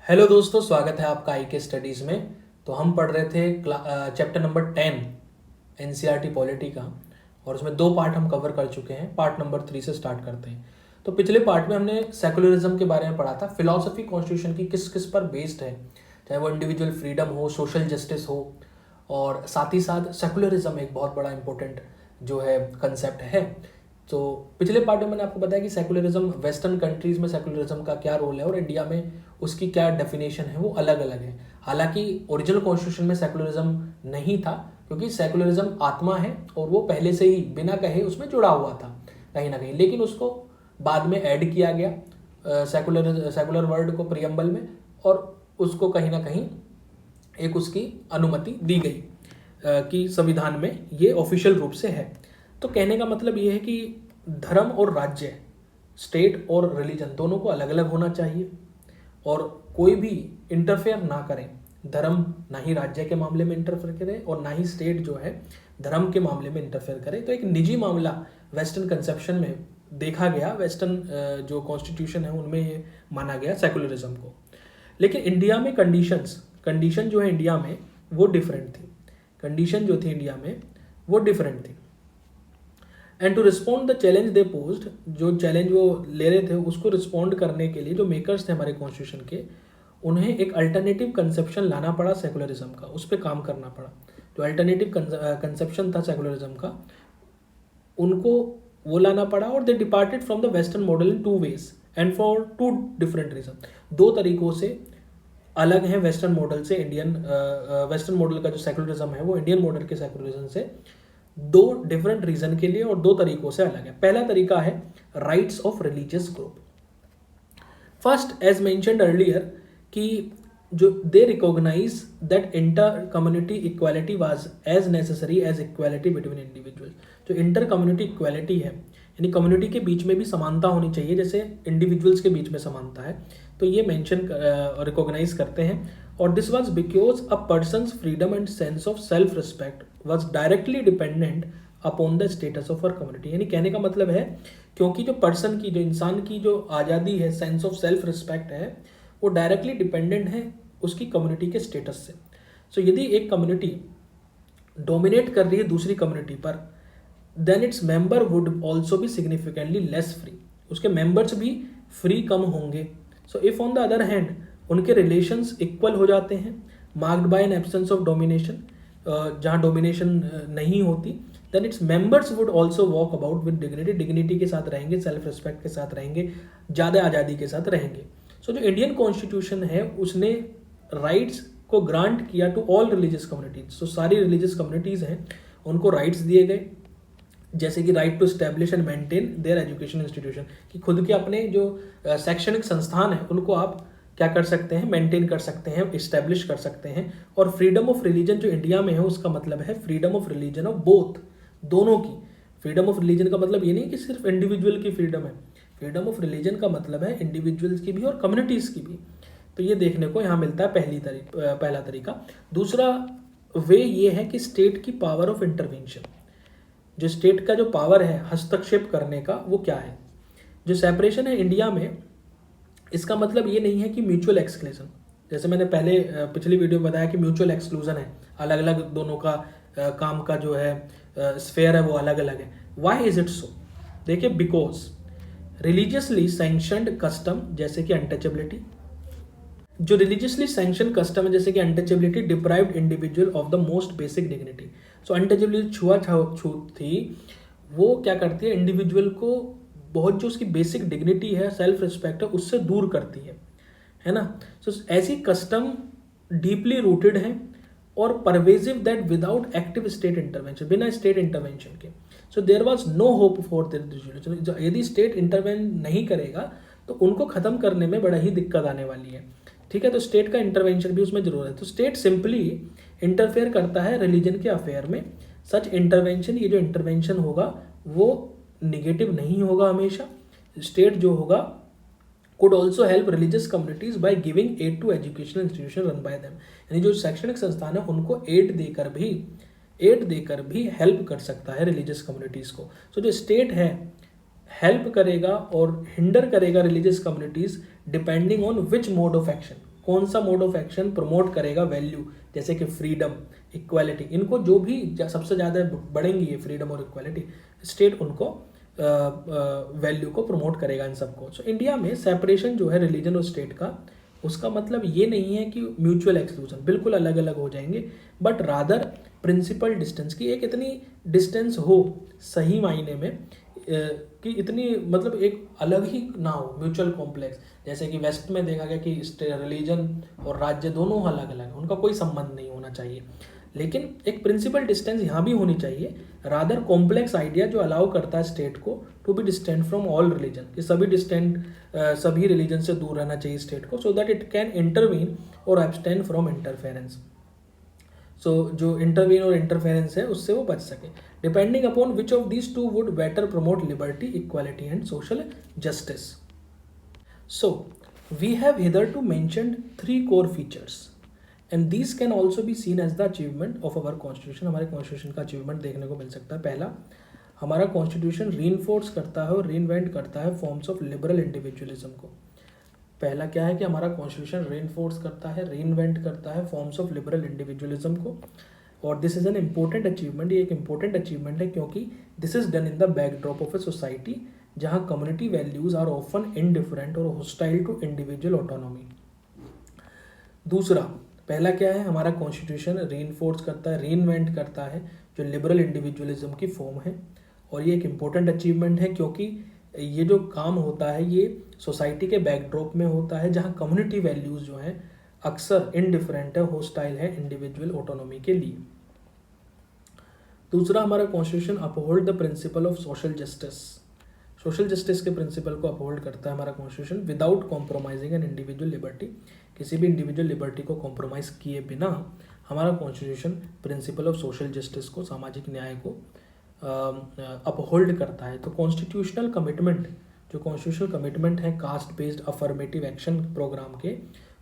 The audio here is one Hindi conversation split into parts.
हेलो दोस्तों, स्वागत है आपका आई के स्टडीज़ में। तो हम पढ़ रहे थे चैप्टर नंबर 10 एनसीईआरटी पॉलिटी का, और उसमें दो पार्ट हम कवर कर चुके हैं। पार्ट नंबर 3 से स्टार्ट करते हैं। तो पिछले पार्ट में हमने सेकुलरिज्म के बारे में पढ़ा था। फिलॉसफी कॉन्स्टिट्यूशन की किस किस पर बेस्ड है, चाहे वो इंडिविजुअल फ्रीडम हो, सोशल जस्टिस हो, और साथ ही साथ सेकुलरिज्म एक बहुत बड़ा इंपॉर्टेंट जो है कंसेप्ट है। तो पिछले पार्ट में मैंने आपको बताया कि सेकुलरिज्म वेस्टर्न कंट्रीज़ में सेकुलरिज्म का क्या रोल है और इंडिया में उसकी क्या डेफिनेशन है, वो अलग अलग है। हालांकि ओरिजिनल कॉन्स्टिट्यूशन में सेकुलरिज्म नहीं था, क्योंकि सेकुलरिज्म आत्मा है और वो पहले से ही बिना कहे उसमें जुड़ा हुआ था कहीं ना कहीं, लेकिन उसको बाद में ऐड किया गया सेकुलर वर्ड को प्रियम्बल में, और उसको कहीं ना कहीं एक उसकी अनुमति दी गई कि संविधान में ये ऑफिशियल रूप से है। तो कहने का मतलब ये है कि धर्म और राज्य, स्टेट और रिलीजन दोनों को अलग अलग होना चाहिए, और कोई भी इंटरफेयर ना करे। धर्म ना ही राज्य के मामले में इंटरफेयर करे और ना ही स्टेट जो है धर्म के मामले में इंटरफेयर करे। तो एक निजी मामला वेस्टर्न कंसेप्शन में देखा गया, वेस्टर्न जो कॉन्स्टिट्यूशन है उनमें ये माना गया सेकुलरिज्म को। लेकिन इंडिया में कंडीशन जो है इंडिया में वो डिफरेंट थी। कंडीशन जो थी इंडिया में वो डिफरेंट थी। And to respond the challenge they posed, जो चैलेंज वो ले रहे थे उसको रिस्पॉन्ड करने के लिए जो मेकर्स थे हमारे कॉन्स्टिट्यूशन के, उन्हें एक अल्टरनेटिव कंसेप्शन लाना पड़ा सेकुलरिज्म का, उस पर काम करना पड़ा। जो अल्टरनेटिव कंसेप्शन था सेकुलरिज्म का, उनको वो लाना पड़ा, और they departed from the western model in two ways and for two different reason. दो तरीकों से अलग है वेस्टर्न मॉडल से। वेस्टर्न मॉडल का जो सेकुलरिज्म है वो इंडियन मॉडल के सेकुलरिज्म से दो डिफरेंट रीजन के लिए और दो तरीकों से अलग है। पहला तरीका है rights of religious group. First, as mentioned earlier, कि जो they recognise that inter community equality was as necessary as equality between individual. जो इंटर कम्युनिटी इक्वालिटी है, यानी कम्युनिटी के बीच में भी समानता होनी चाहिए जैसे इंडिविजुअल्स के बीच में समानता है, तो ये मेंशन रिकॉग्नाइज करते हैं। और this was because a person's freedom and sense of self respect was directly dependent upon the status of our community. यानी कहने का मतलब है, क्योंकि जो पर्सन की, जो इंसान की जो आज़ादी है, सेंस ऑफ सेल्फ रिस्पेक्ट है, वो डायरेक्टली डिपेंडेंट है उसकी कम्युनिटी के स्टेटस से। सो यदि एक कम्युनिटी डोमिनेट कर रही है दूसरी कम्युनिटी पर, then its member would also be significantly less free. उसके मेंबर्स भी फ्री कम होंगे। So if on the other hand उनके रिलेशंस इक्वल हो जाते हैं, marked by an absence of domination, जहाँ डोमिनेशन नहीं होती, then its members would also walk about with dignity. Dignity के साथ रहेंगे, सेल्फ रिस्पेक्ट के साथ रहेंगे, ज़्यादा आज़ादी के साथ रहेंगे। सो जो इंडियन कॉन्स्टिट्यूशन है उसने राइट्स को ग्रांट किया टू ऑल रिलीजियस कम्युनिटीज। सो सारी रिलीजियस कम्युनिटीज़ हैं उनको राइट्स दिए गए, जैसे कि right to establish and maintain their education institution, कि खुद के अपने जो शैक्षणिक संस्थान है उनको आप क्या कर सकते हैं, मेंटेन कर सकते हैं, इस्टेब्लिश कर सकते हैं। और फ्रीडम ऑफ रिलीजन जो इंडिया में है उसका मतलब है freedom of religion of both, दोनों की। फ्रीडम ऑफ रिलीजन का मतलब ये नहीं कि सिर्फ इंडिविजुअल की फ्रीडम है, फ्रीडम ऑफ रिलीजन का मतलब है इंडिविजुअल्स की भी और कम्युनिटीज़ की भी। तो ये देखने को यहाँ मिलता है पहला तरीका। दूसरा वे ये है कि स्टेट की पावर ऑफ इंटरवेंशन, जो स्टेट का जो पावर है हस्तक्षेप करने का, वो क्या है। जो सेपरेशन है इंडिया में, इसका मतलब ये नहीं है कि म्यूचुअल एक्सक्लूजन, जैसे मैंने पहले पिछली वीडियो में बताया कि म्यूचुअल एक्सक्लूजन है, अलग अलग दोनों का काम का जो है स्फेयर है वो अलग अलग है। Why is it so? देखिए, बिकॉज रिलीजियसली सैंक्शनड कस्टम जैसे कि अनटचेबिलिटी, जो रिलीजियसली सैंक्शन कस्टम है जैसे कि untouchability, deprived individual of the most basic dignity. So untouchability छूत थी, वो क्या करती है, इंडिविजुअल को बहुत जो उसकी बेसिक डिग्निटी है, सेल्फ रिस्पेक्ट है, उससे दूर करती है ना। सो ऐसी कस्टम डीपली रूटेड है और pervasive that without active state intervention, बिना स्टेट इंटरवेंशन के। So there was no hope for there. यदि स्टेट इंटरवेंशन नहीं करेगा तो उनको खत्म करने में बड़ा ही दिक्कत आने वाली है। ठीक है, तो स्टेट का इंटरवेंशन भी उसमें जरूर है। तो स्टेट सिंपली इंटरफेयर करता है रिलीजन के अफेयर में। सच इंटरवेंशन, ये जो इंटरवेंशन होगा वो निगेटिव नहीं होगा हमेशा। स्टेट जो होगा could also help religious communities by giving aid to educational institution run by them। यानी जो शैक्षणिक संस्थान है उनको एड देकर भी हेल्प कर सकता है रिलीजियस कम्युनिटीज़ को। सो जो स्टेट है हेल्प करेगा और हिंडर करेगा religious communities depending on which mode of action, कौन सा मोड ऑफ एक्शन प्रमोट करेगा वैल्यू, जैसे कि फ्रीडम, इक्वालिटी, इनको जो भी सबसे ज़्यादा बढ़ेंगी ये फ्रीडम और इक्वालिटी, स्टेट उनको वैल्यू को प्रमोट करेगा इन सबको। सो इंडिया में सेपरेशन जो है रिलीजन और स्टेट का, उसका मतलब ये नहीं है कि म्यूचुअल एक्सक्लूजन, बिल्कुल अलग अलग हो जाएंगे, बट रादर प्रिंसिपल डिस्टेंस की एक इतनी डिस्टेंस हो सही मायने में कि इतनी मतलब एक अलग ही ना हो, म्यूचुअल कॉम्प्लेक्स। जैसे कि वेस्ट में देखा गया कि रिलीजन और राज्य दोनों अलग अलग हैं, उनका कोई संबंध नहीं होना चाहिए, लेकिन एक प्रिंसिपल डिस्टेंस यहाँ भी होनी चाहिए, रादर कॉम्प्लेक्स आइडिया जो अलाउ करता है स्टेट को to be distant from all religion, कि सभी रिलीजन से दूर रहना चाहिए स्टेट को, so that it can intervene और एब्सटेन फ्रॉम इंटरफेरेंस। सो जो इंटरवीन और इंटरफेरेंस है उससे वो बच सके, depending upon which of these two would better promote liberty, equality and social justice. So we have hitherto mentioned 3 core features and these can also be seen as the achievement of our constitution। हमारे कॉन्स्टिट्यूशन का अचीवमेंट देखने को मिल सकता है। पहला, हमारा कॉन्स्टिट्यूशन रीइंफोर्स करता है और रीइन्वेंट करता है फॉर्म्स ऑफ लिबरल इंडिविजुअलिज्म को। पहला क्या है कि हमारा कॉन्स्टिट्यूशन रीइंफोर्स करता है, रीइन्वेंट करता है फॉर्म्स ऑफ लिबरल इंडिविजुअलिज्म को, और this is an important achievement. ये एक इम्पोर्टेंट अचीवमेंट है क्योंकि this is done in the backdrop of a society जहाँ community values are often indifferent और होस्टाइल टू इंडिविजुअल ऑटोनॉमी। दूसरा, पहला क्या है, हमारा कॉन्स्टिट्यूशन रीइंफोर्स करता है, रीइन्वेंट करता है जो लिबरल इंडिविजुअलिज्म की फॉर्म है, और ये एक इम्पोर्टेंट अचीवमेंट है क्योंकि ये जो काम होता है ये सोसाइटी के बैकड्रॉप में होता है जहाँ कम्युनिटी वैल्यूज जो हैं अक्सर इनडिफरेंट है, होस्टाइल है इंडिविजुअल ऑटोनॉमी के लिए। दूसरा, हमारा constitution uphold the principle of social justice. Social justice के प्रिंसिपल को अपहोल्ड करता है हमारा constitution without compromising an individual liberty. किसी भी इंडिविजुअल लिबर्टी को कॉम्प्रोमाइज़ किए बिना हमारा constitution principle of social justice को, सामाजिक न्याय को अपहोल्ड करता है। तो कॉन्स्टिट्यूशनल कमिटमेंट, जो कॉन्स्टिट्यूशनल कमिटमेंट है caste based affirmative action programme के,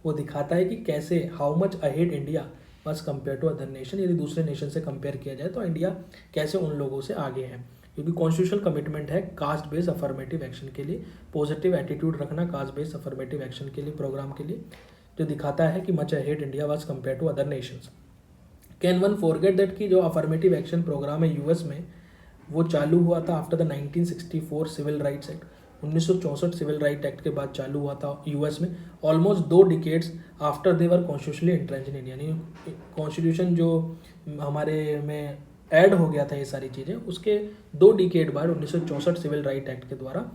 वो दिखाता है कि कैसे how much ahead India was compare to other nation. यदि दूसरे नेशन से कंपेयर किया जाए तो इंडिया कैसे उन लोगों से आगे है, क्योंकि कॉन्स्टिट्यूशनल कमिटमेंट है कास्ट बेस्ड अफर्मेटिव एक्शन के लिए, पॉजिटिव एटीट्यूड रखना कास्ट बेस्ड अफर्मेटिव एक्शन के लिए, प्रोग्राम के लिए, जो दिखाता है कि much ahead India was compare to other nations. Can one forget that कि जो अफर्मेटिव एक्शन प्रोग्राम है यूएस में, वो चालू हुआ था after the 1964 civil rights act. 1964 civil right act के बाद चालू हुआ था यूएस में, almost 2 decades after they were constitutionally entrenched in India. यानी कॉन्स्टिट्यूशन जो हमारे में ऐड हो गया था ये सारी चीज़ें, उसके 2 डिकेड बाद 1964 सिविल राइट एक्ट के द्वारा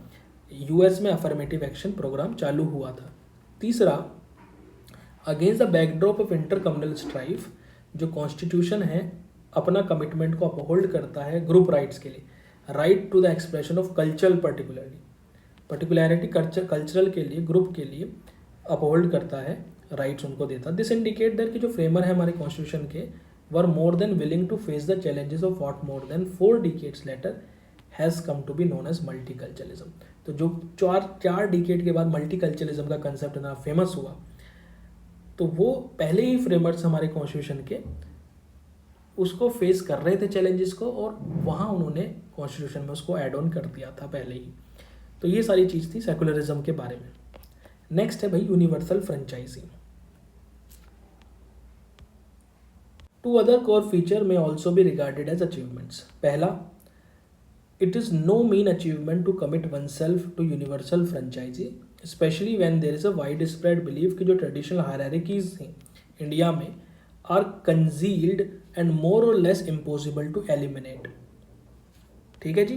यूएस में अफर्मेटिव एक्शन प्रोग्राम चालू हुआ था। तीसरा, against the backdrop of inter communal strife, जो कॉन्स्टिट्यूशन है अपना कमिटमेंट को अपहोल्ड करता है ग्रुप राइट्स के लिए, right to the expression of cultural particularity cultural के लिए, ग्रुप के लिए अपहोल्ड करता है, राइट्स उनको देता। दिस इंडिकेट दैट कि जो फ्रेमर है हमारे कॉन्स्टिट्यूशन के were more than willing to face the challenges of what more than 4 decades later has come to be known as multiculturalism. तो जो 4 डिकेड के बाद मल्टीकल्चरलिज्म का कंसेप्ट ना फेमस हुआ, तो वो पहले ही फ्रेमर्स हमारे कॉन्स्टिट्यूशन के उसको फेस कर रहे थे चैलेंजेस को, और वहाँ उन्होंने कॉन्स्टिट्यूशन में उसको ऐड ऑन कर दिया था पहले ही। तो ये सारी चीज़ थी सेकुलरिज्म के बारे में। नेक्स्ट है भाई universal franchise. 2 other core feature में also be regarded as achievements. पहला, it is no mean achievement to commit one self to universal franchise, specially when there is a wide spread believe कि जो ट्रेडिशनल हायरार्कीज हैं इंडिया में आर कंजील्ड एंड मोर और लेस इम्पॉसिबल टू एलिमिनेट। ठीक है जी,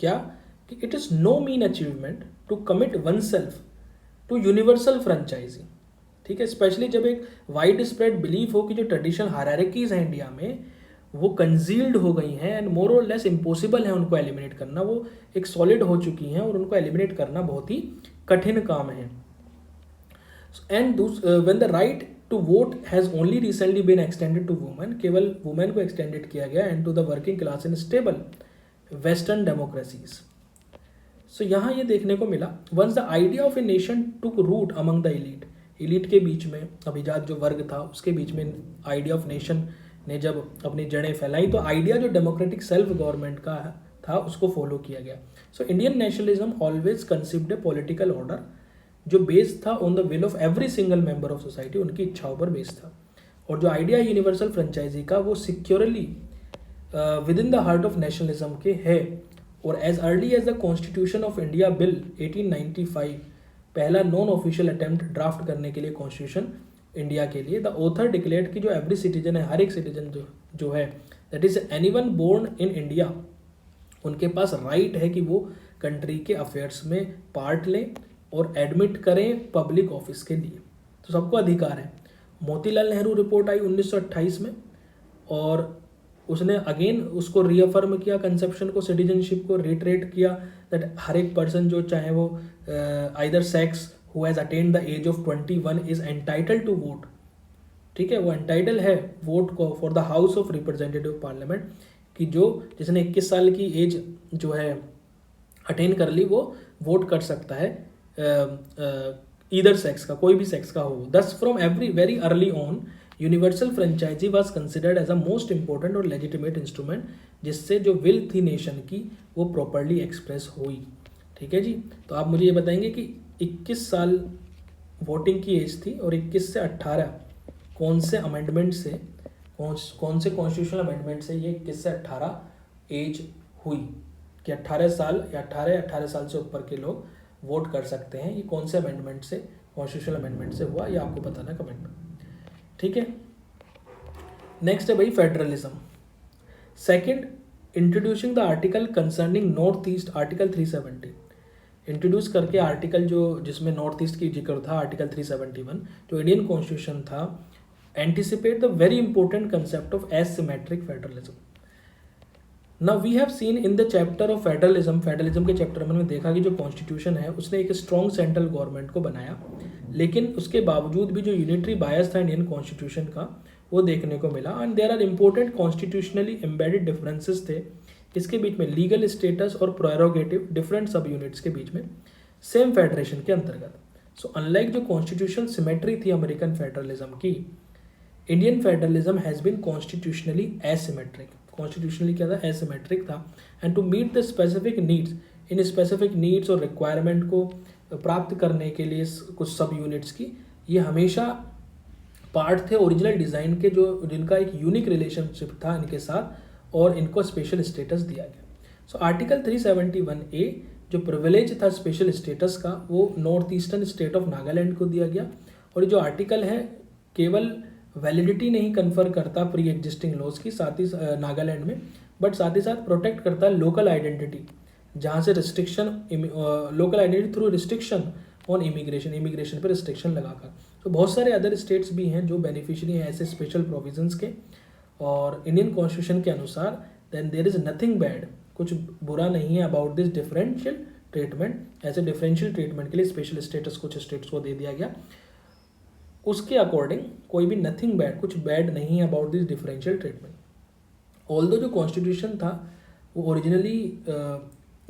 क्या कि it is no mean achievement to commit one self to universal franchise. ठीक है, स्पेशली जब एक वाइड स्प्रेड बिलीफ हो कि जो ट्रेडिशनल हायरार्कीज हैं इंडिया में वो कंजील्ड हो गई हैं एंड मोर और लेस इम्पॉसिबल है उनको एलिमिनेट करना, वो एक सॉलिड हो चुकी हैं और उनको एलिमिनेट करना बहुत ही कठिन काम है। And when the right to vote has only recently been extended to women, केवल वुमेन को एक्सटेंडेड किया गया, and to the working class in stable western democracies. So यहाँ ये देखने को मिला, once the idea of a nation took root among the elite के बीच में, अभिजात जो वर्ग था उसके बीच में आइडिया ऑफ नेशन ने जब अपनी जड़ें फैलाई, तो आइडिया जो डेमोक्रेटिक सेल्फ गवर्नमेंट का था उसको फॉलो किया गया। So Indian nationalism always conceived a political order जो बेस्ड था on the will of every single member of society, उनकी इच्छाओं पर बेस्ड था। और जो आइडिया यूनिवर्सल फ्रेंचाइजी का वो securely within the heart of nationalism के है। और as early as the constitution of India bill 1895, पहला नॉन ऑफिशियल अटेम्प्ट ड्राफ्ट करने के लिए कॉन्स्टिट्यूशन इंडिया के लिए, द ऑथर डिक्लेयर्ड कि जो एवरी सिटीजन है, हर एक सिटीजन जो है, that is anyone born in India, उनके पास राइट है कि वो कंट्री के अफेयर्स में पार्ट लें और एडमिट करें पब्लिक ऑफिस के लिए। तो सबको अधिकार है। मोतीलाल नेहरू रिपोर्ट आई 1928 में, और उसने अगेन उसको रीअफर्म किया कंसेप्शन को, सिटीजनशिप को रिट्रेट किया दैट हर एक पर्सन जो चाहे वो either sex who has attained the age of 21 is entitle to vote. ठीक है, वो एंटाइटल है वोट को for the house of representative parliament, कि जो जिसने 21 साल की एज जो है अटेन कर ली वो वोट कर सकता है ईदर सेक्स का, कोई भी सेक्स का हो। Thus from every very early on universal franchise was considered as a most important और लेजिटिमेट इंस्ट्रूमेंट, जिससे जो विल थी नेशन की वो प्रॉपरली एक्सप्रेस हुई। ठीक है जी, तो आप मुझे ये बताएंगे कि 21 साल वोटिंग की एज थी और 21 से 18 कौन से अमेंडमेंट से, कौन से कॉन्स्टिट्यूशनल अमेंडमेंट से ये 21 से 18 एज हुई कि 18 साल या 18 साल से ऊपर के लोग वोट कर सकते हैं। ये कौन से अमेंडमेंट से, कॉन्स्टिट्यूशनल अमेंडमेंट से हुआ, ये आपको बताना कमेंट में। ठीक है, नेक्स्ट है भाई federalism. Second, introducing the article concerning north east, article 370 introduce करके आर्टिकल जो जिसमें नॉर्थ ईस्ट की जिक्र था, आर्टिकल 371 जो इंडियन कॉन्स्टिट्यूशन था, anticipate the very important concept of asymmetric federalism. Now we have seen in the chapter of federalism, federalism के चैप्टर में हमने देखा कि जो कॉन्स्टिट्यूशन है उसने एक स्ट्रॉन्ग सेंट्रल गवर्नमेंट को बनाया, लेकिन उसके बावजूद भी जो यूनिटरी बायस था इंडियन कॉन्स्टिट्यूशन का वो देखने को मिला। And there are important constitutionally embedded differences थे इसके बीच में, लीगल स्टेटस और प्रोरोगेटिव डिफरेंट सब यूनिट्स के बीच में सेम फेडरेशन के अंतर्गत। सो अनलाइक जो कॉन्स्टिट्यूशन सिमेट्री थी अमेरिकन फेडरलिज्म की, Indian federalism has been constitutionally asymmetric. Constitutionally क्या था, एसिमेट्रिक था। And to meet the specific needs, in specific needs और रिक्वायरमेंट को प्राप्त करने के लिए कुछ सब यूनिट्स की, ये हमेशा पार्ट थे ओरिजिनल डिज़ाइन के, जो जिनका एक यूनिक रिलेशनशिप था इनके साथ और इनको स्पेशल स्टेटस दिया गया। सो आर्टिकल 371A जो प्रिविलेज था स्पेशल स्टेटस का, वो north eastern state of Nagaland को दिया गया। और ये जो आर्टिकल है केवल वैलिडिटी नहीं कन्फर करता प्री एग्जिस्टिंग लॉज की, साथ ही नागालैंड में, बट साथ ही साथ प्रोटेक्ट करता है लोकल आइडेंटिटी, जहाँ से restriction, local identity through restriction on immigration पर रिस्ट्रिक्शन लगाकर। तो बहुत सारे अदर स्टेट्स भी हैं जो बेनिफिशियरी हैं ऐसे स्पेशल प्रोविजंस के, और इंडियन कॉन्स्टिट्यूशन के अनुसार then there is nothing bad, कुछ बुरा नहीं है अबाउट दिस डिफरेंशियल ट्रीटमेंट। ऐसे डिफरेंशियल ट्रीटमेंट के लिए स्पेशल स्टेटस कुछ स्टेट्स को दे दिया गया, उसके अकॉर्डिंग कोई भी नथिंग बैड, कुछ बैड नहीं है about this differential treatment. Although जो कॉन्स्टिट्यूशन था वो ओरिजिनली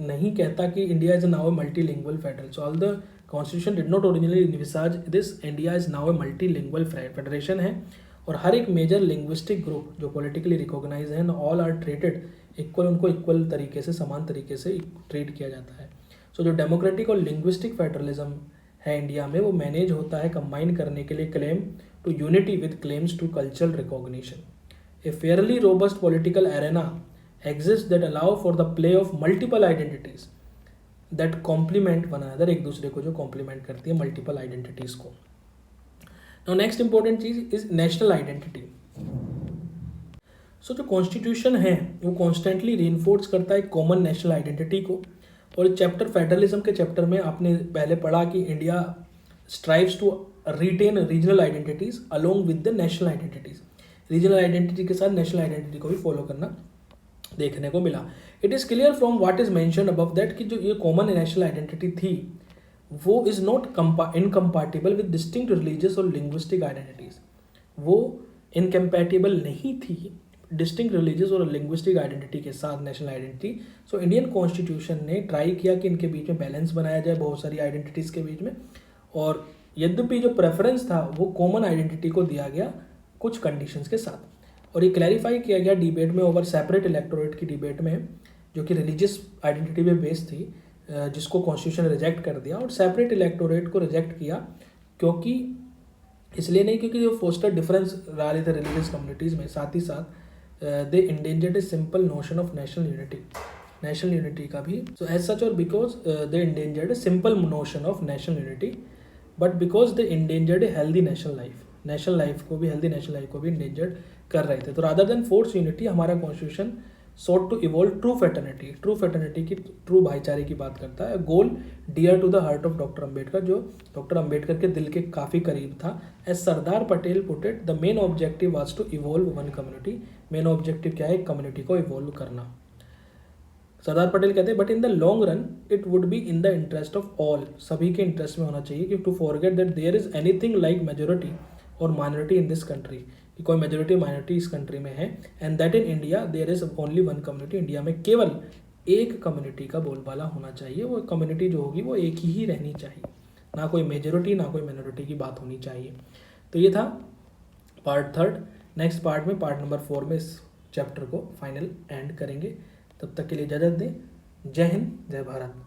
नहीं कहता कि India is now A multilingual federal, so all the constitution did not originally envisaged this, India is now A multilingual federation है, और हर एक मेजर लिंग्विस्टिक ग्रुप जो पॉलिटिकली रिकॉग्नाइज है, ऑल आर ट्रीटेड इक्वल, उनको इक्वल तरीके से, समान तरीके से ट्रीट किया जाता है। सो जो डेमोक्रेटिक और लिंग्विस्टिक फेडरलिज्म है इंडिया में, वो मैनेज होता है कंबाइन करने के लिए claim to unity with claims to cultural recognition. A fairly robust political arena exist that allow for the play of multiple identities that complement one another, एक दूसरे को जो कॉम्प्लीमेंट करती है मल्टीपल आइडेंटिटीज को। नाउ नेक्स्ट इंपॉर्टेंट चीज इज नेशनल आइडेंटिटी। सो जो कॉन्स्टिट्यूशन है वो कॉन्स्टेंटली रीइंफोर्स करता है कॉमन नेशनल आइडेंटिटी को। और चैप्टर फेडरलिज्म के चैप्टर में आपने पहले पढ़ा कि India strives to retain regional identities along with the national identities, regional identity के साथ नेशनल आइडेंटिटी को भी फॉलो करना देखने को मिला। It is clear from what is mentioned above that कि जो ये कॉमन नेशनल आइडेंटिटी थी वो is not incompatible with distinct religious और लिंग्विस्टिक आइडेंटिटीज, वो इनकम्पैटिबल नहीं थी डिस्टिंक्ट रिलीजियस और लिंग्विस्टिक आइडेंटिटी के साथ national identity. So Indian constitution ने ट्राई किया कि इनके बीच में बैलेंस बनाया जाए बहुत सारी आइडेंटिटीज़ के बीच में, और यद्यपि जो प्रेफरेंस था वो कॉमन आइडेंटिटी को दिया गया कुछ कंडीशंस के साथ। और ये क्लैरिफाई किया गया डिबेट में ओवर सेपरेट इलेक्टोरेट की डिबेट में, जो कि रिलीजियस आइडेंटिटी पे बेस्ड थी, जिसको कॉन्स्टिट्यूशन रिजेक्ट कर दिया, और सेपरेट इलेक्टोरेट को रिजेक्ट किया, क्योंकि इसलिए नहीं क्योंकि जो फोस्टर डिफरेंस ला रहे थे रिलीजियस कम्युनिटीज़ में, साथ ही साथ they endangered a simple notion of national unity, national unity का भी, सो एज सच, और because they endangered a simple notion of national unity, but because they endangered a healthy national life, national life को भी, हेल्दी नेशनल लाइफ को भी इंडेंजर्ड कर रहे थे। तो रादर देन फोर्स यूनिटी, हमारा constitution sought to evolve true fraternity, true fraternity की, ट्रू भाईचारे की बात करता है, goal dear to the heart of doctor Ambedkar, जो डॉक्टर अम्बेडकर के दिल के काफ़ी करीब था। As Sardar Patel put it, the main objective was to evolve one community, main objective क्या है, एक कम्युनिटी को इवॉल्व करना। सरदार पटेल कहते हैं but in the long run it would be in the interest of all, सभी के इंटरेस्ट में होना चाहिए, कि to forget that there is anything like majority और माइनॉरिटी इन दिस कंट्री, कि कोई मेजोरिटी माइनॉरिटी इस कंट्री में है, and that in India there is only one community, India में केवल एक कम्युनिटी का बोलबाला होना चाहिए, वो कम्युनिटी जो होगी वो एक ही रहनी चाहिए, ना कोई मेजोरिटी ना कोई माइनॉरिटी की बात होनी चाहिए। तो ये था पार्ट 3। नेक्स्ट पार्ट में, पार्ट नंबर 4 में इस चैप्टर को फाइनल एंड करेंगे। तब तक के लिए इजाज़त दें। जय हिंद, जय भारत।